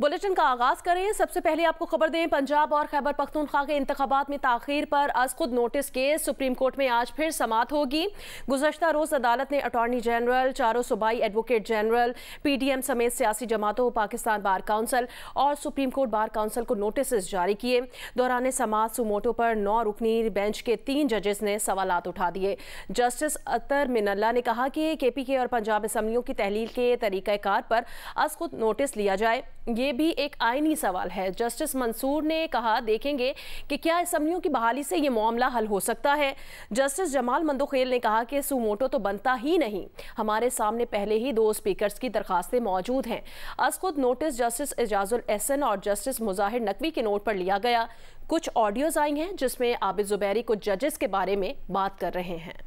Bulletin का आगाज करें। सबसे पहले आपको खबर दें, पंजाब और खैबर पख्तूनख्वा के इंतखाबात में ताखीर पर अज खुद नोटिस केस सुप्रीम कोर्ट में आज फिर समाअत होगी। गुज़श्ता रोज अदालत ने अटॉर्नी जनरल, चारों सूबाई एडवोकेट जनरल, PDM समेत सियासी जमातों, पाकिस्तान बार काउंसिल और सुप्रीम कोर्ट बार काउंसिल को नोटिस जारी किए। दौरान समाअत सुमोटो पर 9 रुकनी बेंच के 3 जजेस ने सवालात उठा दिए। जस्टिस अतर मिनल्ला ने कहा कि KPK और पंजाब असम्बलियों की तहलील के तरीक़ाकार पर अज खुद नोटिस लिया जाए, ये भी एक आईनी सवाल है। जस्टिस मंसूर ने कहा, देखेंगे कि क्या असम्बलियों की बहाली से ये मामला हल हो सकता है। जस्टिस जमाल मंदोखेल ने कहा कि सुमोटो तो बनता ही नहीं, हमारे सामने पहले ही 2 स्पीकर्स की दरखास्तें मौजूद हैं। अज खुद नोटिस जस्टिस एजाजुल एहसन और जस्टिस मुजाहिर नकवी के नोट पर लिया गया। कुछ ऑडियोज आई हैं जिसमें आबिद जुबैरी कुछ जजेस के बारे में बात कर रहे हैं।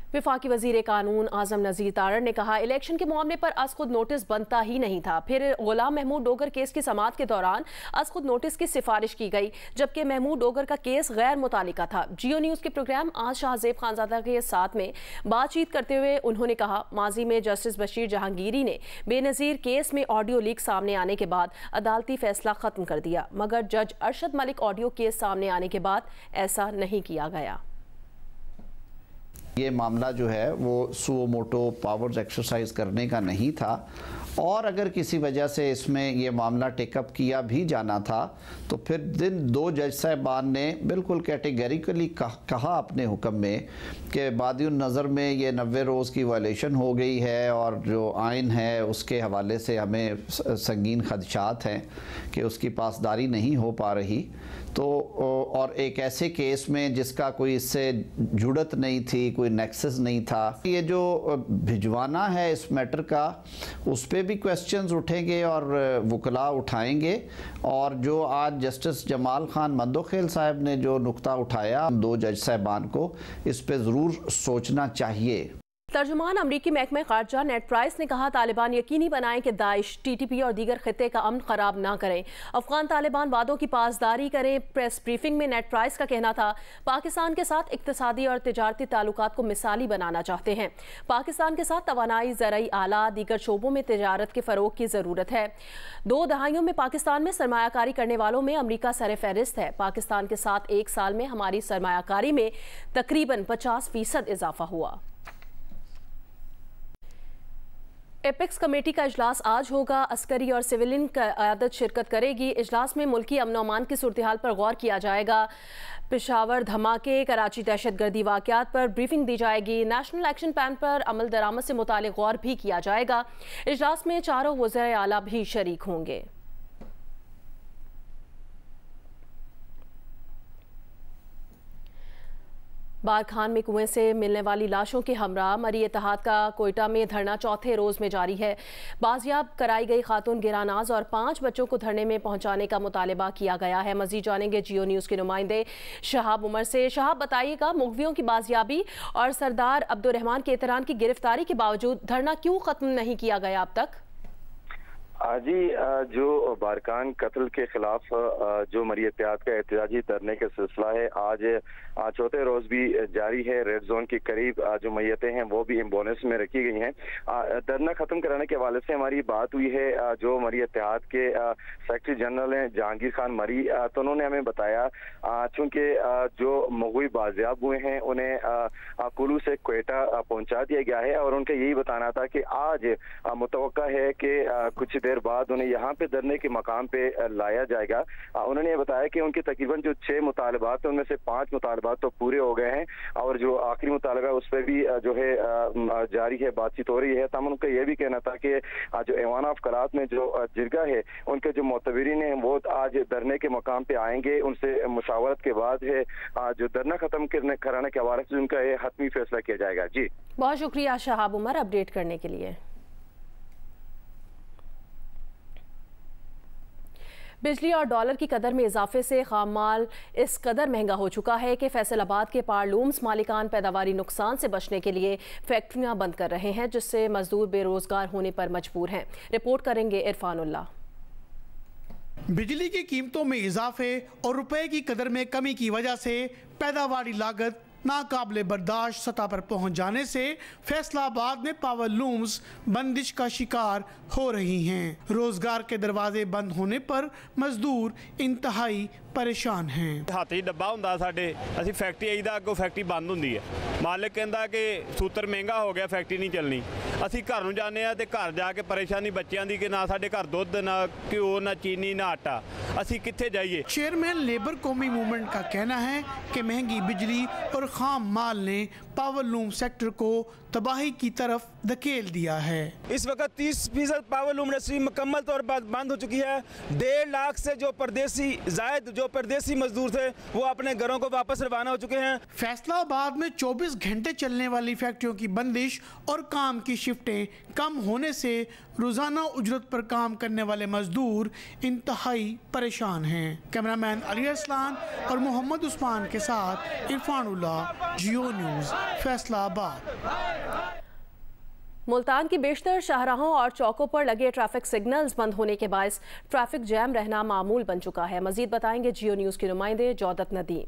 विफाकी वजीर कानून आजम नज़ीर तारड़ ने कहा, इलेक्शन के मामले पर अज खुद नोटिस बनता ही नहीं था। फिर गुलाम महमूद डोगर केस की समाअत के दौरान अज खुद नोटिस की सिफारिश की गई, जबकि महमूद डोगर का केस गैर मुतालिका था। जियो न्यूज़ के प्रोग्राम आज शाहजेब खानजादा के साथ में बातचीत करते हुए उन्होंने कहा, माजी में जस्टिस बशीर जहांगीरी ने बेनज़ीर केस में ऑडियो लीक सामने आने के बाद अदालती फैसला ख़त्म कर दिया, मगर जज अरशद मलिक ऑडियो केस सामने आने के बाद ऐसा नहीं किया गया। ये मामला जो है वो सुओ मोटो पावर्स एक्सरसाइज करने का नहीं था, और अगर किसी वजह से इसमें ये मामला टेकअप किया भी जाना था तो फिर 2 जज साहबान ने बिल्कुल कैटेगरिकली कहा अपने हुक्म में कि बादिउन नज़र में ये 90 रोज़ की वायलेशन हो गई है और जो आइन है उसके हवाले से हमें संगीन खदशात हैं कि उसकी पासदारी नहीं हो पा रही। तो और एक ऐसे केस में जिसका कोई इससे जुड़त नहीं थी, कोई नेक्सस नहीं था, ये जो भिजवाना है इस मैटर का, उस पर भी क्वेश्चंस उठेंगे और वकला उठाएंगे। और जो आज जस्टिस जमाल खान मंदोखेल साहब ने जो नुक्ता उठाया 2 जज साहबान को, इस पर ज़रूर सोचना चाहिए। तर्जुमान अमरीकी महकमे खारजा नेड प्राइस ने कहा, तालिबान यकीनी बनाएं कि दाइश, TTP और दीगर खित्ते का अमन खराब ना करें। अफगान तालिबान वादों की पासदारी करें। प्रेस ब्रीफिंग में नेड प्राइस का कहना था, पाकिस्तान के साथ इक्तिसादी और तिजारती ताल्लुकात को मिसाली बनाना चाहते हैं। पाकिस्तान के साथ तवानाई, ज़राई आला, दीगर शोबों में तिजारत के फ़रोग की ज़रूरत है। 2 दहाइयों में पाकिस्तान में सरमायाकारी करने वालों में अमरीका सर-ए-फ़हरिस्त है। पाकिस्तान के साथ 1 साल में हमारी सरमायाकारी में तकरीबन 50% इजाफा हुआ। एपेक्स कमेटी का इजलास आज होगा। अस्करी और सिविलियन क़यादत शिरकत करेगी। इजलास में मुल्की अमन अमान की सूरत हाल पर गौर किया जाएगा। पेशावर धमाके, कराची दहशतगर्दी वाक़यात पर ब्रीफिंग दी जाएगी। नेशनल एक्शन प्लान पर अमल दरामद से मुतालिक गौर भी किया जाएगा। इजलास में 4 वज़ीर आला भी शरीक होंगे। बारखान में कुएं से मिलने वाली लाशों के हमरा मरी इत्तेहाद का कोयटा में धरना चौथे रोज में जारी है। बाजियाब कराई गई खातून गिरानाज और 5 बच्चों को धरने में पहुंचाने का मुतालबा किया गया है। मजीद जानेंगे जियो न्यूज़ के नुमाइंदे शहाब उमर से। शहाब, बताइएगा, मुगवियों की बाजियाबी और सरदार अब्दुर्रहमान के एतरान की गिरफ्तारी के बावजूद धरना क्यों खत्म नहीं किया गया अब तक? जी, जो बारकान कत्ल के खिलाफ जो मरी इत्तेहाद का एहतजाजी धरने का सिलसिला है, आज चौथे रोज भी जारी है। रेड जोन के करीब जो मैयतें हैं वो भी एम्बुलेंस में रखी गई हैं। धरना खत्म कराने के हवाले से हमारी बात हुई है जो मरी इत्तेहाद के सेक्रेटरी जनरल हैं जहांगीर खान मरी, तो उन्होंने हमें बताया चूँकि जो मगवी बाजियाब हुए हैं उन्हें कुल्लू से क्वेटा पहुँचा दिया गया है, और उनका यही बताना था कि आज मुतवक्का है कि कुछ देर बाद उन्हें यहाँ पे धरने के मकाम पे लाया जाएगा। उन्होंने ये बताया कि उनके तकरीबन जो 6 मुतालबात हैं उनमें से 5 मुतालबात तो पूरे हो गए हैं, और जो आखिरी मुतालबा है उस पर भी जो है जारी है, बातचीत हो रही है। तमाम उनका ये भी कहना था कि जो ऐवान ऑफ करात में जो जिरगा है उनके जो मोतबरीन हैं वो आज धरने के मकाम पे आएंगे। उनसे मुशावरत के बाद है जो धरना खत्म कराने के हवाले से उनका ये हतमी फैसला किया जाएगा। जी, बहुत शुक्रिया शहाब उमर अपडेट करने के लिए। बिजली और डॉलर की कदर में इजाफे से खाम माल इस कदर महंगा हो चुका है कि फैसलाबाद के पारलूम्स मालिकान पैदावारी नुकसान से बचने के लिए फैक्ट्रियां बंद कर रहे हैं, जिससे मजदूर बेरोजगार होने पर मजबूर हैं। रिपोर्ट करेंगे इरफानुल्लाह। बिजली की कीमतों में इजाफे और रुपए की कदर में कमी की वजह से पैदावारी लागत नाकाबिले बर्दाश्त सतह पर पहुंच जाने से फैसलाबाद में पावर लूम्स बंदिश का शिकार हो रही हैं। रोजगार के दरवाजे बंद होने पर मजदूर इंतहाई परेशान हैं। हत्थ च डब्बा हुंदा साडे, असीं फैक्ट्री आईदा, अगों फैक्ट्री बंद हुंदी है। मालिक कहंदा कि सूत्र महंगा हो गया, फैक्ट्री नहीं चलनी। असीं घर नूं जाने आ ते घर जाके परेशानी बच्चों की कि ना साडे घर दुध, ना घ्यो, ना चीनी, ना आटा। असीं कित्थे जाइए? चेयरमैन लेबर कौमी मूवमेंट का कहना है कि महंगी बिजली और खाम माल ने पावर लूम सेक्टर को तबाही की तरफ धकेल दिया है। इस वक्त 30% पावर लूम इंडस्ट्री मुकम्मल तौर पर बंद हो चुकी है। 1.5 लाख से जो परदेसी मजदूर थे वो अपने घरों को वापस रवाना हो चुके हैं। फैसलाबाद में 24 घंटे चलने वाली फैक्ट्रियों की बंदिश और काम की शिफ्टें कम होने से रोजाना उजरत पर काम करने वाले मजदूर इंतहाई परेशान हैं। कैमरामैन अली असलान और मोहम्मद उस्मान के साथ इरफानुल्लाह, जियो न्यूज़, फैसलाबाद। मुल्तान की बेशतर शाहराहों और चौकों पर लगे ट्रैफिक सिग्नल्स बंद होने के बायस ट्रैफिक जैम रहना मामूल बन चुका है। मजीद बताएंगे जियो न्यूज़ के नुमाइंदे जौदत नदीम।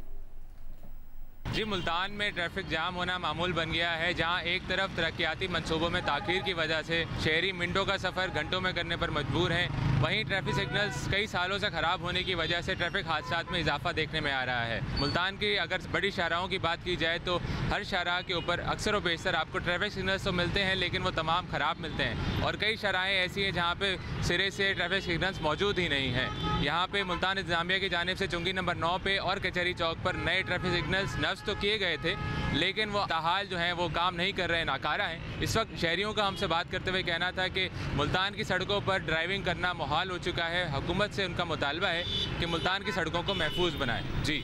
जी, मुल्तान में ट्रैफिक जाम होना मामूल बन गया है, जहां एक तरफ तरक्याती मंसूबों में ताख़ीर की वजह से शहरी मिनटों का सफ़र घंटों में करने पर मजबूर हैं। वहीं ट्रैफिक सिग्नल्स कई सालों से ख़राब होने की वजह से ट्रैफिक हादसात में इजाफा देखने में आ रहा है। मुल्तान की अगर बड़ी शाहराहों की बात की जाए तो हर शाहराह के ऊपर अक्सर व बेशतर आपको ट्रैफिक सिग्नल्स तो मिलते हैं, लेकिन वो तमाम ख़राब मिलते हैं। और कई शाहराहें ऐसी हैं जहाँ पर सिरे से ट्रैफिक सिग्नल्स मौजूद ही नहीं हैं। यहाँ पर मुल्तान इंतज़ामिया की जानिब से चुंगी नंबर 9 पे और कचहरी चौक पर नए ट्रैफिक सिग्नल्स नफ्स तो किए गए थे, लेकिन वो ताहाल जो हैं वो काम नहीं कर रहे हैं, नाकारा हैं। इस वक्त शहरियों का हमसे बात करते हुए कहना था कि मुल्तान की सड़कों पर ड्राइविंग करना मुहाल हो चुका है। हुकूमत से उनका मुतालबा है कि मुल्तान की सड़कों को महफूज बनाएं। जी,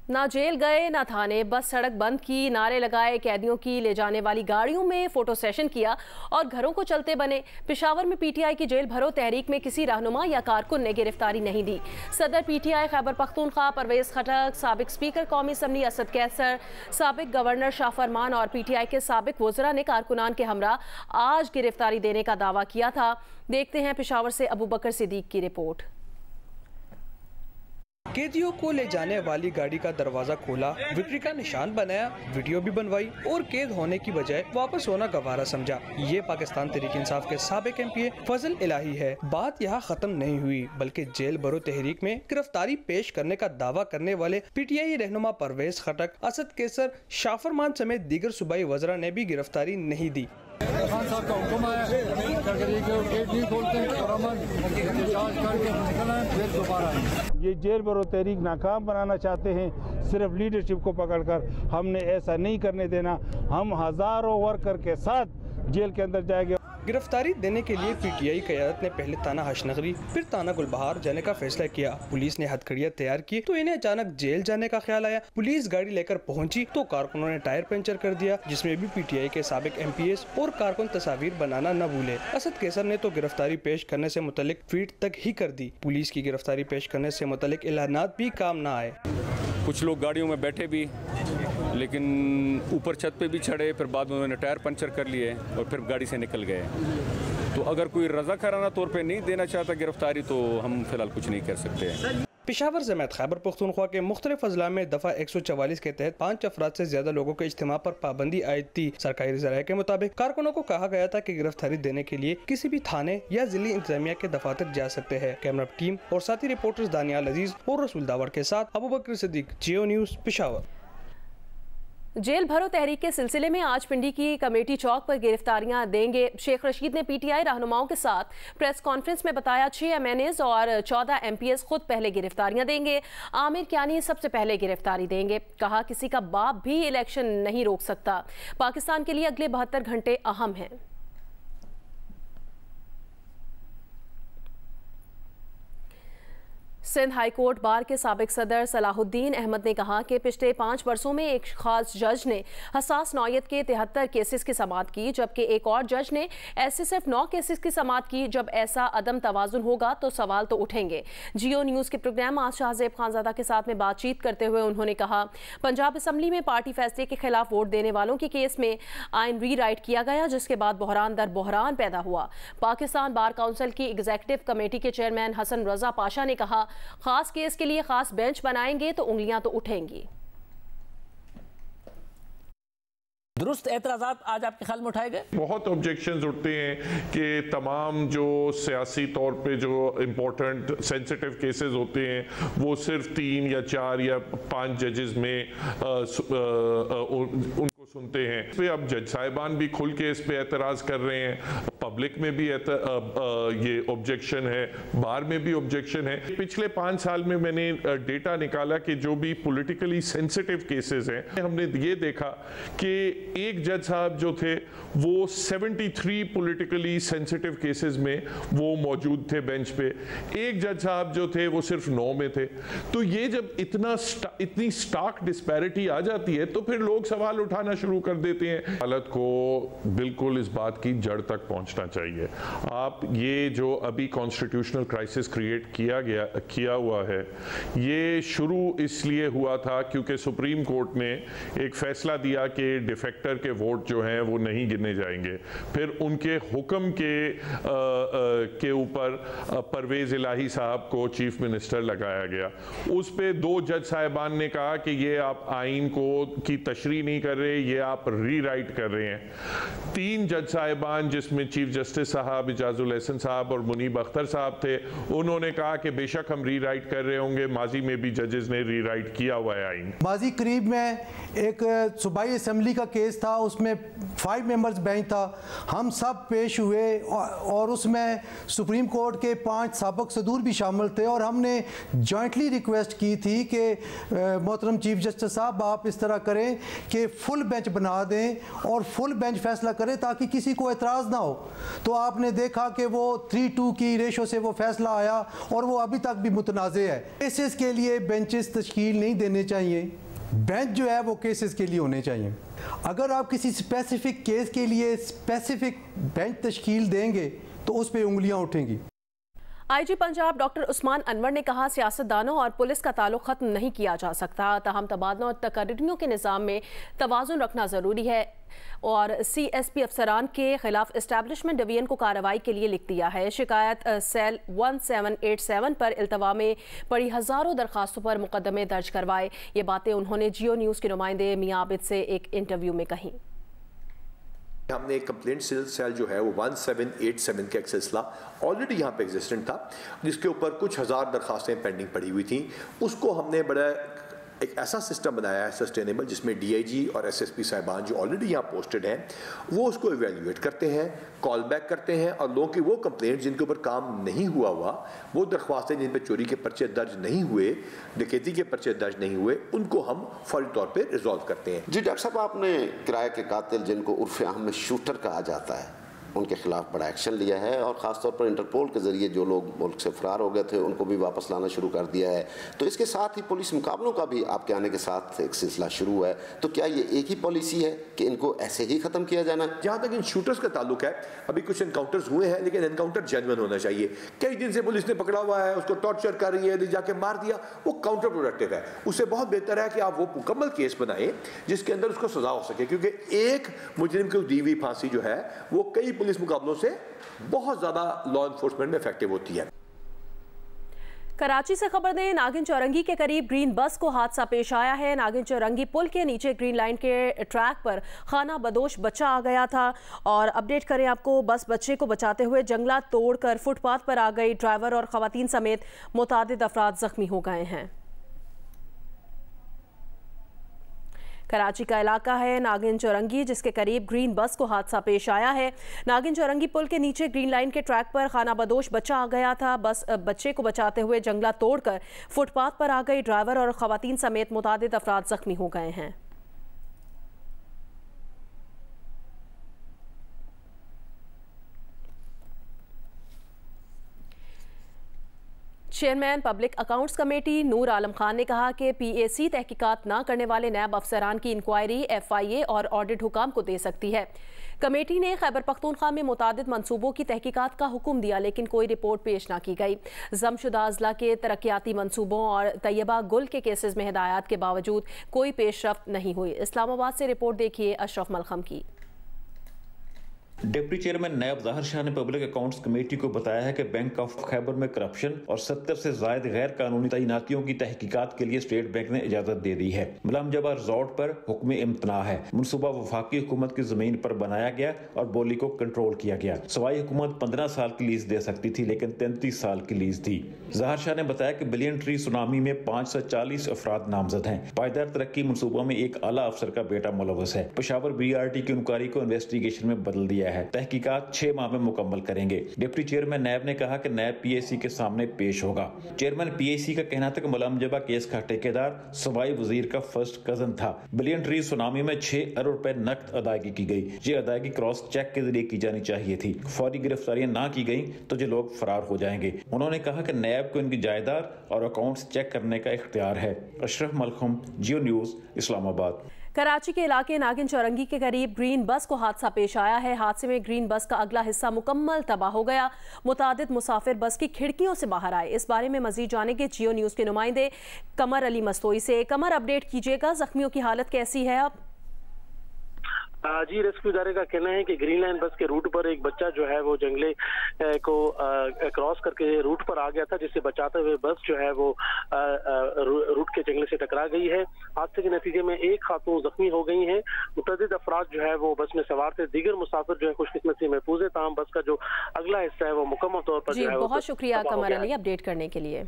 ना जेल गए ना थाने, बस सड़क बंद की, नारे लगाए, कैदियों की ले जाने वाली गाड़ियों में फोटो सेशन किया और घरों को चलते बने। पेशावर में पीटीआई की जेल भरो तहरीक में किसी रहनुमा या कारकुन ने गिरफ्तारी नहीं दी। सदर पीटीआई खैबर पख्तूनख्वा परवेज खटक, साबिक स्पीकर कौमी असम्बली असद कैसर, साबिक गवर्नर शाह फरमान और पीटीआई के साबिक वज़रा ने कारकुनान के हमरा आज गिरफ्तारी देने का दावा किया था। देखते हैं पेशावर से अबू बकर सिद्दीक की रिपोर्ट। कैदियों को ले जाने वाली गाड़ी का दरवाजा खोला, विक्ट्री का निशान बनाया, वीडियो भी बनवाई और कैद होने की बजाय वापस होना गवारा समझा। ये पाकिस्तान तहरीक इंसाफ के साबिक एमपी फजल इलाही है। बात यहाँ खत्म नहीं हुई, बल्कि जेल भरो तहरीक में गिरफ्तारी पेश करने का दावा करने वाले पीटीआई रहनुमा परवेज खटक, असद कैसर, शाह फरमान समेत दीगर सूबाई वज़रा ने भी गिरफ्तारी नहीं दी। खान साहब का हुक्म है, गेट नहीं खोलते, ये जेल भरो तहरीक नाकाम बनाना चाहते हैं। सिर्फ लीडरशिप को पकड़कर हमने ऐसा नहीं करने देना। हम हजारों वर्कर के साथ जेल के अंदर जाएंगे। गिरफ्तारी देने के लिए पीटीआई क़यादत ने पहले ताना हशनगरी फिर ताना गुलबहार जाने का फैसला किया। पुलिस ने हथकड़ियाँ तैयार की तो इन्हें अचानक जेल जाने का ख्याल आया। पुलिस गाड़ी लेकर पहुंची तो कारकुनों ने टायर पंचर कर दिया, जिसमें भी पीटीआई के साबिक एमपीएस और कारकुन तस्वीर बनाना न भूले। असद कैसर ने तो गिरफ्तारी पेश करने से मुतल्लिक ट्वीट तक ही कर दी। पुलिस की गिरफ्तारी पेश करने से मुतल्लिक एलानात भी काम न आए। कुछ लोग गाड़ियों में बैठे भी, लेकिन ऊपर छत पे भी चढ़े, फिर बाद में उन्होंने टायर पंचर कर लिए और फिर गाड़ी से निकल गए। तो अगर कोई रज़ाकाराना तौर पे नहीं देना चाहता गिरफ्तारी तो हम फिलहाल कुछ नहीं कर सकते। पेशावर समेत खैबर पख्तूनख्वा के मुख्तलिफ अजला में दफ़ा 144 के तहत 5 अफराद से ज्यादा लोगों के इज्तिमा पर पाबंदी आयद थी। सरकारी ज़राए के मुताबिक कारकुनों को कहा गया था कि गिरफ्तारी देने के लिए किसी भी थाने या जिली इंतजामिया के दफातर जा सकते हैं। कैमरा टीम और साथी रिपोर्टर्स दानियाल अजीज और रसूल दावर के साथ अबू बकर सिद्दीक, जियो न्यूज़, पेशावर। जेल भरो तहरीक के सिलसिले में आज पिंडी की कमेटी चौक पर गिरफ्तारियां देंगे। शेख रशीद ने पीटीआई रहनुमाओं के साथ प्रेस कॉन्फ्रेंस में बताया 6 एमएनएस और 14 एमपीएस खुद पहले गिरफ्तारियां देंगे। आमिर क्यानी सबसे पहले गिरफ्तारी देंगे। कहा किसी का बाप भी इलेक्शन नहीं रोक सकता। पाकिस्तान के लिए अगले 72 घंटे अहम हैं। सिंध हाई कोर्ट बार के साबिक सदर सलाहुद्दीन अहमद ने कहा कि पिछले 5 वर्षों में एक खास जज ने हसास नौयत के 73 केसेस की समाअत की, जबकि एक और जज ने ऐसे सिर्फ 9 केसेस की समाअत की। जब ऐसा अदम तवाजुन होगा तो सवाल तो उठेंगे। जियो न्यूज़ के प्रोग्राम आज शाहजेब खानजादा के साथ में बातचीत करते हुए उन्होंने कहा पंजाब असम्बली में पार्टी फैसले के खिलाफ वोट देने वालों के केस में आइन रीराइट किया गया, जिसके बाद बहरान दर बहरान पैदा हुआ। पाकिस्तान बार काउंसिल की एग्जीक्यूटिव कमेटी के चेयरमैन हसन रजा पाशा ने कहा खास केस के लिए खास बेंच बनाएंगे तो उंगलियां तो उठेंगी। दुरुस्त एतराज़ात आज आपके ख्याल में उठाए गए? बहुत ऑब्जेक्शंस उठते हैं कि तमाम जो सियासी तौर पे जो इम्पोर्टेंट सेंसिटिव केसेस होते हैं वो सिर्फ 3 या 4 या 5 जजेस में उनको सुनते हैं। इस पे अब जज साहिबान भी खुल के इस पे एतराज़ कर रहे हैं, पब्लिक में भी ये ऑब्जेक्शन है, बार में भी ऑब्जेक्शन है। पिछले 5 साल में मैंने डेटा निकाला कि जो भी पॉलिटिकली सेंसिटिव केसेस हैं, हमने ये देखा कि एक जज साहब जो थे वो 73 पॉलिटिकली सेंसिटिव केसेस में वो मौजूद थे बेंच पे, एक जज साहब जो थे वो सिर्फ 9 में थे। तो ये जब इतनी स्टार्क डिस्पैरिटी आ जाती है तो फिर लोग सवाल उठाना शुरू कर देते हैं। हालत को बिल्कुल इस बात की जड़ तक पहुंचना चाहिए। आप ये जो अभी कॉन्स्टिट्यूशनल क्राइसिस क्रिएट किया हुआ है, ये शुरू इसलिए हुआ था क्योंकि सुप्रीम कोर्ट ने एक फैसला दिया कि डिफेक्टर के वोट जो हैं वो नहीं गिने जाएंगे। फिर उनके हुक्म के ऊपर परवेज इलाही साहब को चीफ मिनिस्टर लगाया गया। उस पे 2 जज साहिबान ने कहा कि ये आप आइन की तशरीह नहीं कर रहे, ये आप रीराइट कर रहे हैं। 3 जज साहिबान जिसमें चीफ जस्टिस साहब, इजाजुल एहसन साहब और मुनीब अख्तर साहब थे, उन्होंने कहा कि बेशक हम रीराइट कर रहे होंगे, माजी में भी जजेस ने रीराइट किया हुआ है आइन। माजी करीब में एक सूबाई असम्बली का केस था, उसमें 5 मेंबर्स बेंच था, हम सब पेश हुए और उसमें सुप्रीम कोर्ट के 5 साबिक सदूर भी शामिल थे और हमने जॉइंटली रिक्वेस्ट की थी कि मोहतरम चीफ जस्टिस साहब आप इस तरह करें कि फुल बेंच बना दें और फुल बेंच फैसला करें ताकि किसी को एतराज़ ना हो। तो आपने देखा कि वो 3-2 की रेशो से वो फैसला आया और वो अभी तक भी मुतनाज़े है। केसेस के लिए बेंचेस तश्कील नहीं देने चाहिए, बेंच जो है वो केसेस के लिए होने चाहिए। अगर आप किसी स्पेसिफिक केस के लिए स्पेसिफिक बेंच तश्कील देंगे तो उस पर उंगलियां उठेंगी। आईजी पंजाब डॉक्टर उस्मान अनवर ने कहा सियासतदानों और पुलिस का ताल्लुक ख़त्म नहीं किया जा सकता, ताहम तबादलों और तकर्रियों के निज़ाम में तवाज़ुन रखना ज़रूरी है और CSP अफसरान के खिलाफ इस्टेब्लिशमेंट डिवीजन को कार्रवाई के लिए लिख दिया है। शिकायत सेल 1787 पर इल्तवा में पड़ी हज़ारों दरखास्तों पर मुकदमे दर्ज करवाए। ये बातें उन्होंने जियो न्यूज़ के नुमाइंदे मियां आबिद से एक इंटरव्यू में कहीं। हमने एक कंप्लेंट सेल जो है वो 1787 का एक सिलसिला ऑलरेडी यहाँ पे एग्जिस्टेंट था, जिसके ऊपर कुछ हज़ार दरखास्तें पेंडिंग पड़ी हुई थी। उसको हमने बड़ा एक ऐसा सिस्टम बनाया है सस्टेनेबल, जिसमें DIG और SSP साहिबान जो ऑलरेडी यहाँ पोस्टेड हैं वो उसको इवेल्यूएट करते हैं, कॉल बैक करते हैं और लोगों की वो कंप्लेंट जिनके ऊपर काम नहीं हुआ वो दरख्वास्तें जिन पर चोरी के पर्चे दर्ज नहीं हुए, डकैती के पर्चे दर्ज नहीं हुए, उनको हम फौरी तौर पर रिजॉल्व करते हैं। जी डॉक्टर साहब, आपने किराए के कातिल जिनको उर्फ़े आम में शूटर कहा जाता है उनके खिलाफ बड़ा एक्शन लिया है और ख़ासतौर पर इंटरपोल के ज़रिए जो लोग मुल्क से फ़रार हो गए थे उनको भी वापस लाना शुरू कर दिया है। तो इसके साथ ही पुलिस मुकाबलों का भी आपके आने के साथ एक सिलसिला शुरू है। तो क्या ये एक ही पॉलिसी है कि इनको ऐसे ही ख़त्म किया जाना है? जहाँ तक इन शूटर्स का ताल्लुक है, अभी कुछ एनकाउंटर्स हुए हैं लेकिन एनकाउंटर जेन्युइन होना चाहिए। कई दिन से पुलिस ने पकड़ा हुआ है, उसको टॉर्चर कर रही है, जाके मार दिया, वो काउंटर प्रोडक्टिव है। उससे बहुत बेहतर है कि आप वो मुकम्मल केस बनाएं जिसके अंदर उसको सजा हो सके, क्योंकि एक मुजरिम को दी हुई फांसी जो है वो कई पुलिस मुकाबलों से बहुत ज्यादा लॉ एनफोर्समेंट में इफेक्टिव होती है। कराची से खबर दें, नागिन चौरंगी के करीब ग्रीन बस को हादसा पेश आया है। नागिन चौरंगी पुल के नीचे ग्रीन लाइन के ट्रैक पर खाना बदोश बच्चा आ गया था और अपडेट करें आपको, बस बच्चे को बचाते हुए जंगलात तोड़कर फुटपाथ पर आ गई। ड्राइवर और खवातीन समेत मुतादिद अफराद जख्मी हो गए हैं। कराची का इलाका है नागिन चौरंगी, जिसके करीब ग्रीन बस को हादसा पेश आया है। नागिन चौरंगी पुल के नीचे ग्रीन लाइन के ट्रैक पर खाना बदोश बच्चा आ गया था। बस बच्चे को बचाते हुए जंगला तोड़कर फुटपाथ पर आ गई। ड्राइवर और खवातीन समेत मुतादिद अफराद जख्मी हो गए हैं। Chairman public accounts committee Noor Alam Khan ने कहा कि PAC तहकीकात न करने वाले नैब अफसरान की इंक्वायरी FIA और ऑडिट हुकाम को दे सकती है। कमेटी ने खैबर पख्तूनख्वा में मुतादिद मंसूबों की तहकीकात का हुक्म दिया, लेकिन कोई रिपोर्ट पेश न की गई। जमशुदा अजला के तरक्याती मंसूबों और तैयबा गुल के केसेस में हिदायत के बावजूद कोई पेशरफ्त नहीं हुई। इस्लामाबाद से रिपोर्ट देखिए अशरफ मलखम की। डिप्टी चेयरमैन नायब ज़ाहिर शाह ने पब्लिक अकाउंट्स कमेटी को बताया है कि बैंक ऑफ खैबर में करप्शन और 70 से ज़ायद गैर कानूनी तैनातियों की तहकीकात के लिए स्टेट बैंक ने इजाजत दे दी है। मलमजबा रिजॉर्ट पर हुक्म इम्तना है। मनसूबा वफाकी हुकूमत की जमीन पर बनाया गया और बोली को कंट्रोल किया गया। सवाई हुकूमत 15 साल की लीज दे सकती थी, लेकिन 33 साल की लीज थी। ज़ाहिर शाह ने बताया कि बिलियन ट्री सुनामी में 540 अफराद नामजद हैं। पायदार तरक्की मनसूबा में एक आला अफसर का बेटा मुलव्वस है। पेशावर BRT की इंक्वायरी को इन्वेस्टिगेशन में बदल दिया है। तहकीकात 6 माह में मुकम्मल करेंगे। डिप्टी चेयरमैन नैब ने कहा कि नैब PAC के सामने पेश होगा। चेयरमैन PAC का कहना था कि मुलमजबा केस का ठेकेदार सवाई वजीर का फर्स्ट कजन था। बिलियन ट्री सुनामी में 6 अरब रुपए नकद अदायगी की गई। ये अदायगी क्रॉस चेक के जरिए की जानी चाहिए थी। फौरी गिरफ्तारियां ना की गई तो ये लोग फरार हो जाएंगे। उन्होंने कहा कि नैब को इनकी जायदाद और अकाउंट्स चेक करने का इख्तियार है। अशरफ मलखुम, जियो न्यूज, इस्लामाबाद। कराची के इलाके नागिन चौरंगी के करीब ग्रीन बस को हादसा पेश आया है। हादसे में ग्रीन बस का अगला हिस्सा मुकम्मल तबाह हो गया। मुतादिद मुसाफिर बस की खिड़कियों से बाहर आए। इस बारे में मजीद जानेंगे जियो न्यूज़ के नुमाइंदे कमर अली मस्तोई से। कमर, अपडेट कीजिएगा, जख्मियों की हालत कैसी है अब? जी, रेस्क्यू इदारे का कहना है कि ग्रीन लाइन बस के रूट पर एक बच्चा जो है वो जंगले को क्रॉस करके रूट पर आ गया था, जिससे बचाते हुए बस जो है वो रूट के जंगले से टकरा गई है। हादसे के नतीजे में एक खातून जख्मी हो गई हैं। मुतअद्दिद अफराद जो है वो बस में सवार थे। दीगर मुसाफिर जो है खुशकिस्मती महफूज है। ताहम बस का जो अगला हिस्सा है वो मुकम्मल तौर पर जो है। बहुत शुक्रिया कमर अली अपडेट करने के लिए।